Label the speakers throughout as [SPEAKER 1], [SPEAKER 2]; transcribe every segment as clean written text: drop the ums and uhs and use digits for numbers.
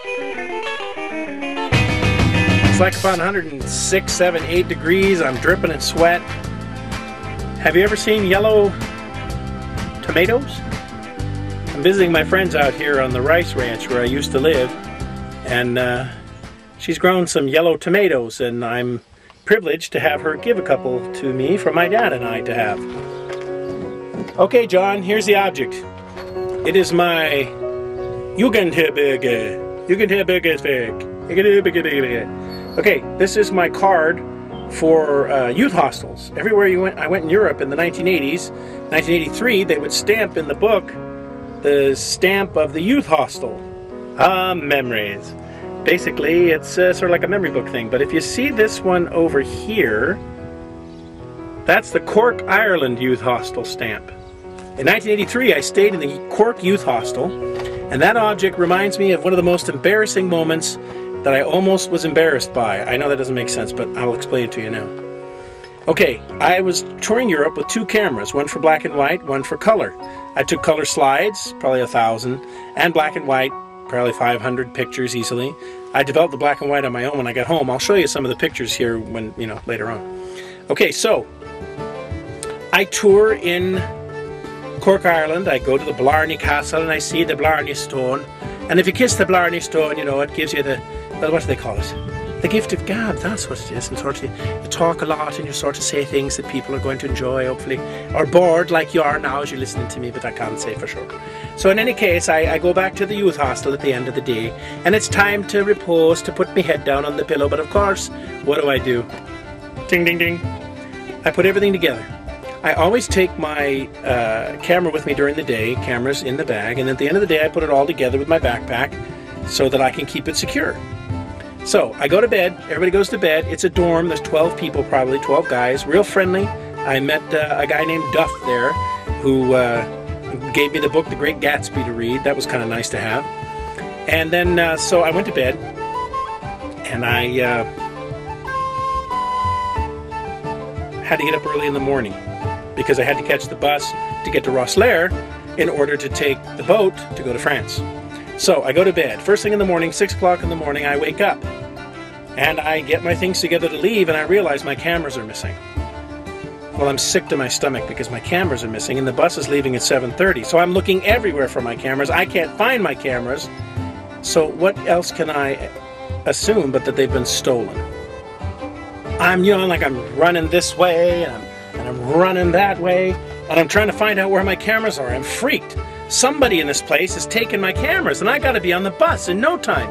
[SPEAKER 1] It's like about 106, 7, 8 degrees. I'm dripping in sweat. Have you ever seen yellow tomatoes? I'm visiting my friends out here on the rice ranch where I used to live, and she's grown some yellow tomatoes, and I'm privileged to have her give a couple to me for my dad and I to have. Okay, John, here's the object. It is my Jugendherberge. Okay, this is my card for youth hostels. Everywhere I went in Europe in the 1980s, 1983, they would stamp in the book the stamp of the youth hostel. Memories. Basically, it's sort of like a memory book thing. But if you see this one over here, that's the Cork, Ireland Youth Hostel stamp. In 1983, I stayed in the Cork Youth Hostel, and that object reminds me of one of the most embarrassing moments that I almost was embarrassed by. I know that doesn't make sense, but I'll explain it to you now. Okay, I was touring Europe with 2 cameras, one for black and white, one for color. I took color slides, probably 1,000, and black and white, probably 500 pictures easily. I developed the black and white on my own when I got home. I'll show you some of the pictures here when, later on. Okay, so I tour in Cork, Ireland. I go to the Blarney Castle and I see the Blarney Stone. And if you kiss the Blarney Stone, it gives you the, well, what do they call it? The gift of gab, that's what it is. And sort of you talk a lot and you sort of say things that people are going to enjoy, hopefully. Or bored like you are now as you're listening to me, but I can't say for sure. So in any case, I go back to the youth hostel at the end of the day. And it's time to repose, to put my head down on the pillow. But of course, what do? Ding, ding, ding. I put everything together. I always take my camera with me during the day, cameras in the bag, and at the end of the day I put it all together with my backpack so that I can keep it secure. So I go to bed, everybody goes to bed, it's a dorm, there's 12 people probably, 12 guys, real friendly. I met a guy named Duff there who gave me the book The Great Gatsby to read. That was kind of nice to have. And then, so I went to bed, and I had to get up early in the morning, because I had to catch the bus to get to Rosslare in order to take the boat to go to France. So I go to bed. First thing in the morning, 6 o'clock in the morning, I wake up. And I get my things together to leave, and I realize my cameras are missing. Well, I'm sick to my stomach because my cameras are missing, and the bus is leaving at 7:30. So I'm looking everywhere for my cameras. I can't find my cameras. So what else can I assume but that they've been stolen? I'm, like I'm running this way, and I'm running that way, and I'm trying to find out where my cameras are. I'm freaked. Somebody in this place has taken my cameras, and I got to be on the bus in no time.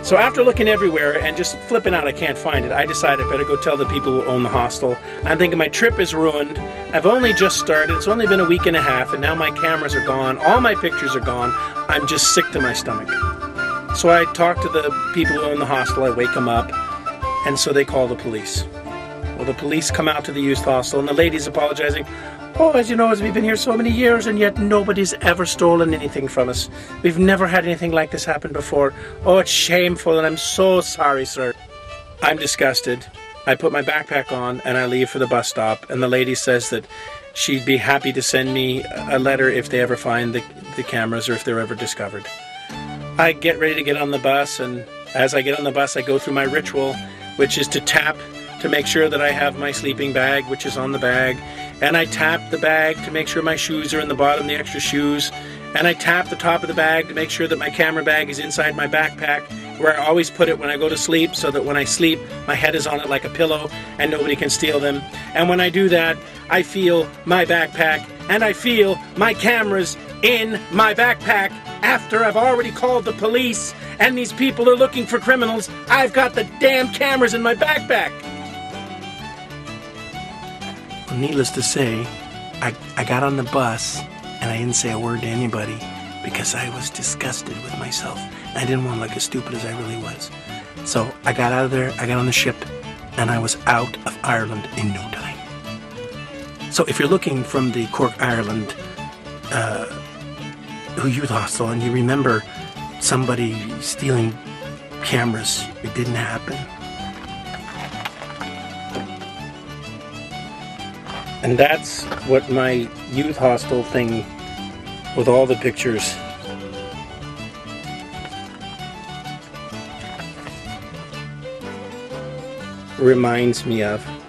[SPEAKER 1] So after looking everywhere and just flipping out I can't find it, I decided I better go tell the people who own the hostel. I'm thinking my trip is ruined. I've only just started. It's only been a week and a half, and now my cameras are gone. All my pictures are gone. I'm just sick to my stomach. So I talk to the people who own the hostel. I wake them up, and so they call the police. Well, the police come out to the youth hostel, and the lady's apologizing. Oh, as you know, we've been here so many years, and yet nobody's ever stolen anything from us. We've never had anything like this happen before. Oh, it's shameful, and I'm so sorry, sir. I'm disgusted. I put my backpack on, and I leave for the bus stop, and the lady says that she'd be happy to send me a letter if they ever find the cameras or if they're ever discovered. I get ready to get on the bus, and as I get on the bus, I go through my ritual, which is to tap to make sure that I have my sleeping bag, which is on the bag. And I tap the bag to make sure my shoes are in the bottom, the extra shoes. And I tap the top of the bag to make sure that my camera bag is inside my backpack, where I always put it when I go to sleep, so that when I sleep, my head is on it like a pillow and nobody can steal them. And when I do that, I feel my backpack and I feel my cameras in my backpack. After I've already called the police and these people are looking for criminals, I've got the damn cameras in my backpack. Needless to say, I got on the bus and I didn't say a word to anybody because I was disgusted with myself. I didn't want to look as stupid as I really was. So I got out of there, I got on the ship, and I was out of Ireland in no time. So if you're looking from the Cork, Ireland Youth Hostel and you remember somebody stealing cameras, it didn't happen. And that's what my youth hostel thing with all the pictures reminds me of.